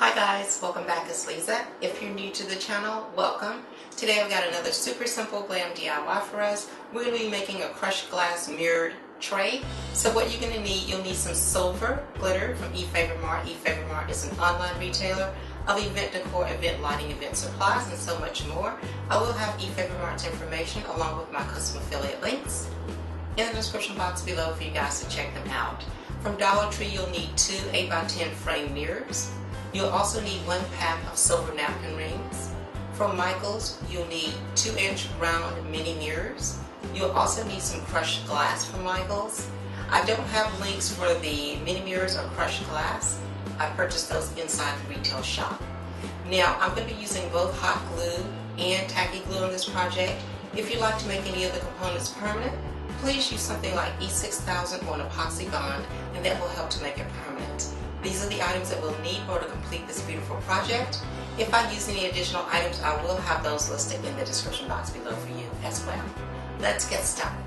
Hi guys, welcome back. It's Lisa. If you're new to the channel, welcome. Today I've got another super simple glam DIY for us. We're going to be making a crushed glass mirrored tray. So what you're going to need, you'll need some silver glitter from EFavormart. EFavormart is an online retailer of event decor, event lighting, event supplies, and so much more. I will have EFavormart's information along with my custom affiliate links in the description box below for you guys to check them out. From Dollar Tree, you'll need two 8x10 frame mirrors. You'll also need 1 pack of silver napkin rings. From Michael's, you'll need 2-inch round mini mirrors. You'll also need some crushed glass from Michael's. I don't have links for the mini mirrors or crushed glass. I purchased those inside the retail shop. Now, I'm going to be using both hot glue and tacky glue on this project. If you'd like to make any of the components permanent, please use something like E6000 or an epoxy bond, and that will help to make it permanent. These are the items that we'll need in order to complete this beautiful project. If I use any additional items, I will have those listed in the description box below for you as well. Let's get started.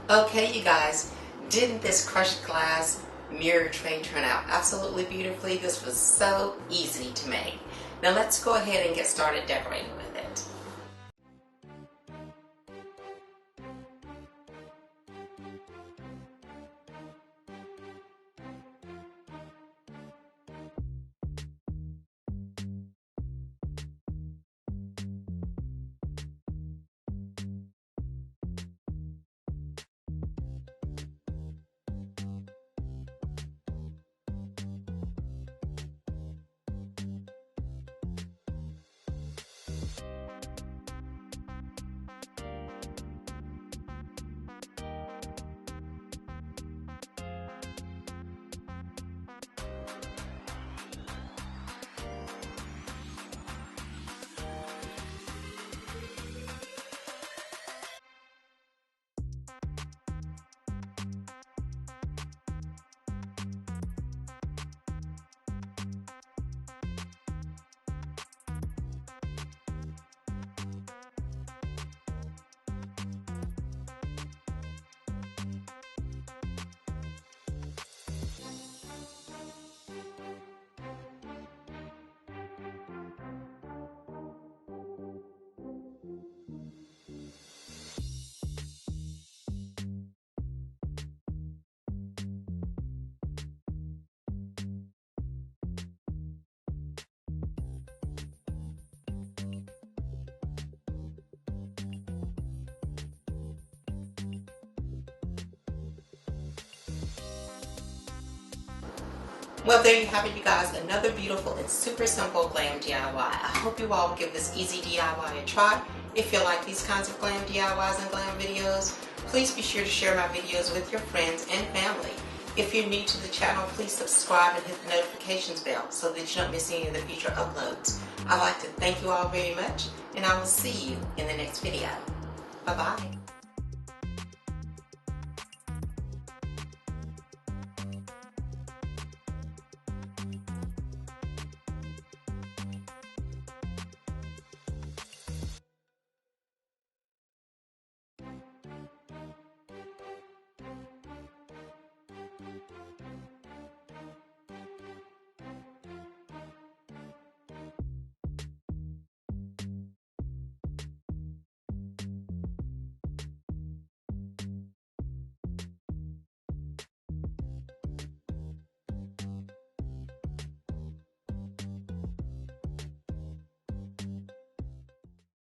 Okay, you guys, didn't this crushed glass mirror tray turn out absolutely beautifully? This was so easy to make. Now let's go ahead and get started decorating with it. Well, there you have it, you guys. Another beautiful and super simple glam DIY. I hope you all will give this easy DIY a try. If you like these kinds of glam DIYs and glam videos, please be sure to share my videos with your friends and family. If you're new to the channel, please subscribe and hit the notifications bell so that you don't miss any of the future uploads. I'd like to thank you all very much, and I will see you in the next video. Bye-bye.